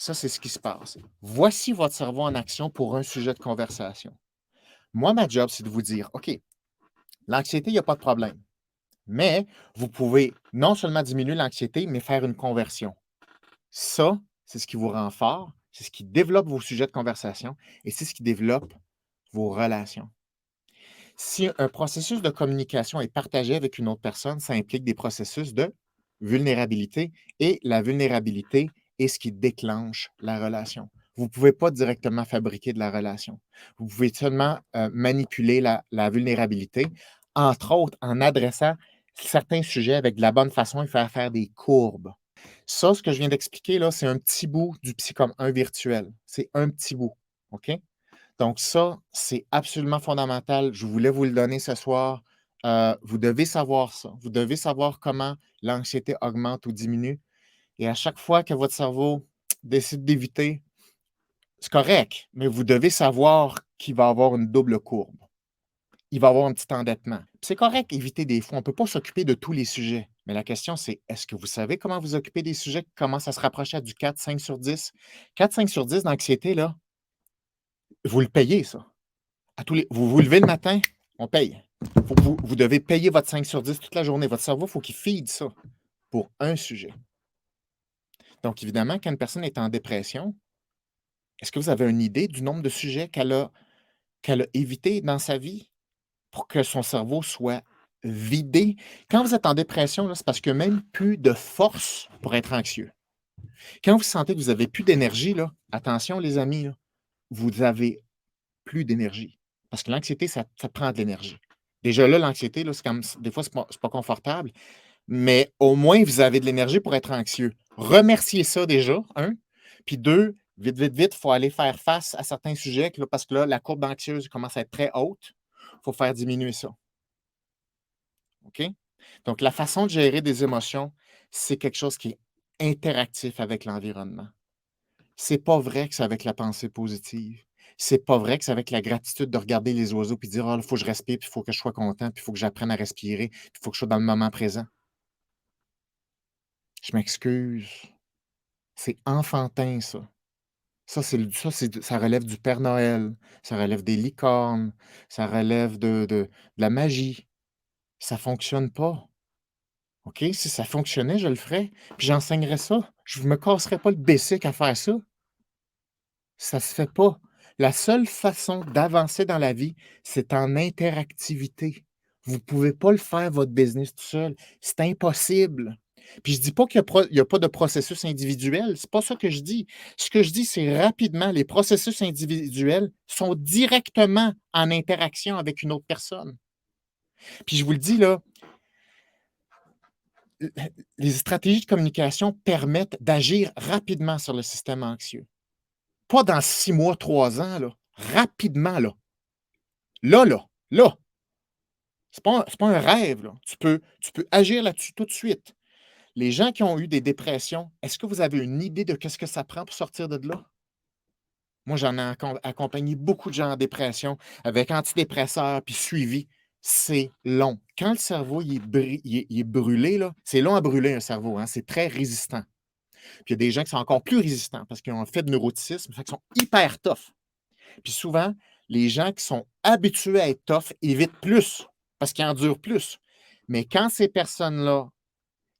Ça, c'est ce qui se passe. Voici votre cerveau en action pour un sujet de conversation. Moi, ma job, c'est de vous dire, OK, l'anxiété, il n'y a pas de problème. Mais vous pouvez non seulement diminuer l'anxiété, mais faire une conversion. Ça, c'est ce qui vous rend fort, c'est ce qui développe vos sujets de conversation et c'est ce qui développe vos relations. Si un processus de communication est partagé avec une autre personne, ça implique des processus de vulnérabilité et la vulnérabilité est ce qui déclenche la relation. Vous ne pouvez pas directement fabriquer de la relation. Vous pouvez seulement manipuler la vulnérabilité, entre autres en adressant certains sujets avec de la bonne façon et faire des courbes. Ça, ce que je viens d'expliquer, là, c'est un petit bout du psychome 1 virtuel. C'est un petit bout. OK? Donc ça, c'est absolument fondamental. Je voulais vous le donner ce soir. Vous devez savoir ça. Vous devez savoir comment l'anxiété augmente ou diminue. Et à chaque fois que votre cerveau décide d'éviter, c'est correct, mais vous devez savoir qu'il va avoir une double courbe. Il va avoir un petit endettement. Puis c'est correct éviter des fois. On ne peut pas s'occuper de tous les sujets. Mais la question, c'est est-ce que vous savez comment vous occuper des sujets qui commencent à se rapprocher à du 4, 5 sur 10? 4, 5 sur 10 d'anxiété, là, vous le payez, ça. Vous vous levez le matin, on paye. Vous devez payer votre 5 sur 10 toute la journée. Votre cerveau, il faut qu'il feed ça pour un sujet. Donc, évidemment, quand une personne est en dépression, est-ce que vous avez une idée du nombre de sujets qu'elle a évité dans sa vie pour que son cerveau soit vidé? Quand vous êtes en dépression, là, c'est parce qu'il n'y a même plus de force pour être anxieux. Quand vous sentez que vous n'avez plus d'énergie, là, attention les amis, là, vous avez plus d'énergie. Parce que l'anxiété, ça prend de l'énergie. Déjà là, l'anxiété, là, c'est comme des fois, c'est pas confortable, mais au moins, vous avez de l'énergie pour être anxieux. Remerciez ça déjà, un. Puis deux, vite, vite, vite, il faut aller faire face à certains sujets là, parce que là, la courbe d'anxieuse commence à être très haute. Il faut faire diminuer ça. OK? Donc, la façon de gérer des émotions, c'est quelque chose qui est interactif avec l'environnement. C'est pas vrai que c'est avec la pensée positive. C'est pas vrai que c'est avec la gratitude de regarder les oiseaux puis dire: «Ah, il faut que je respire, puis il faut que je sois content, puis il faut que j'apprenne à respirer, puis il faut que je sois dans le moment présent». Je m'excuse, c'est enfantin ça. Ça relève du Père Noël, ça relève des licornes, ça relève de la magie. Ça fonctionne pas, OK? Si ça fonctionnait, je le ferais, puis j'enseignerais ça. Je me casserais pas le bessic à faire ça. Ça se fait pas. La seule façon d'avancer dans la vie, c'est en interactivité. Vous pouvez pas le faire votre business tout seul. C'est impossible. Puis je dis pas qu'il y a pas de processus individuel, c'est pas ça que je dis. Ce que je dis, c'est rapidement, les processus individuels sont directement en interaction avec une autre personne. Puis je vous le dis là, les stratégies de communication permettent d'agir rapidement sur le système anxieux. Pas dans 6 mois, 3 ans, là. Rapidement, là. Là, là, là. C'est pas un rêve, là. Tu peux agir là-dessus tout de suite. Les gens qui ont eu des dépressions, est-ce que vous avez une idée de qu'est-ce que ça prend pour sortir de là? Moi, j'en ai accompagné beaucoup de gens en dépression avec antidépresseurs puis suivi. C'est long. Quand le cerveau il est brûlé, là, c'est long à brûler un cerveau, hein, c'est très résistant. Puis il y a des gens qui sont encore plus résistants parce qu'ils ont fait de neuroticisme, fait qu'ils sont hyper tough. Puis souvent, les gens qui sont habitués à être tough évitent plus parce qu'ils endurent plus. Mais quand ces personnes-là,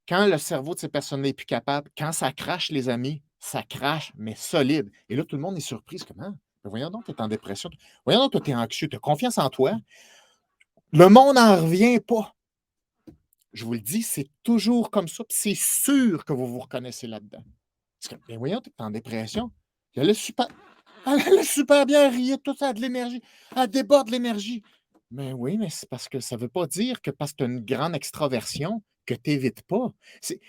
quand le cerveau de ces personnes-là est plus capable, quand ça crache, les amis, ça crache, mais solide. Et là, tout le monde est surpris. C'est comment? Ben voyons donc, tu es en dépression. Voyons donc, toi, tu es anxieux. Tu as confiance en toi. Le monde n'en revient pas. Je vous le dis, c'est toujours comme ça. Puis c'est sûr que vous vous reconnaissez là-dedans. Parce que, ben voyons, tu es en dépression. Elle est super, elle a super bien ri, tout ça a de l'énergie. Elle déborde de l'énergie. Mais oui, mais c'est parce que ça ne veut pas dire que parce que tu as une grande extraversion que tu n'évites pas. C'est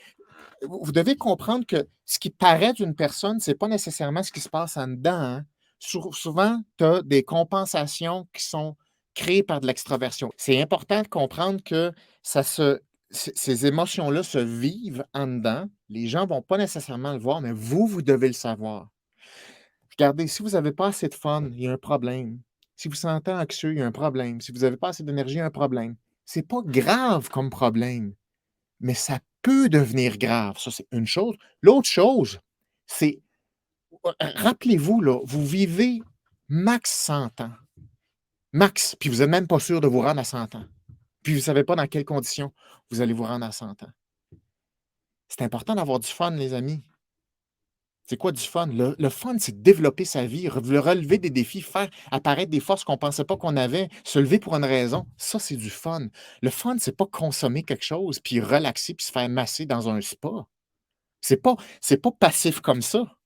vous devez comprendre que ce qui paraît d'une personne, c'est pas nécessairement ce qui se passe en dedans, hein. Souvent, tu as des compensations qui sont créées par de l'extraversion. C'est important de comprendre que ça se ces émotions-là se vivent en dedans. Les gens vont pas nécessairement le voir, mais vous devez le savoir. Regardez, si vous n'avez pas assez de fun, il y a un problème. Si vous vous sentez anxieux, il y a un problème. Si vous n'avez pas assez d'énergie, il y a un problème. C'est pas grave comme problème, mais ça peut devenir grave. Ça, c'est une chose. L'autre chose, c'est rappelez-vous, là, vous vivez max 100 ans. Max, puis vous n'êtes même pas sûr de vous rendre à 100 ans. Puis vous ne savez pas dans quelles conditions vous allez vous rendre à 100 ans. C'est important d'avoir du fun, les amis. C'est quoi du fun? Le fun, c'est de développer sa vie, relever des défis, faire apparaître des forces qu'on ne pensait pas qu'on avait, se lever pour une raison. Ça, c'est du fun. Le fun, c'est pas consommer quelque chose, puis relaxer, puis se faire masser dans un spa. C'est pas passif comme ça.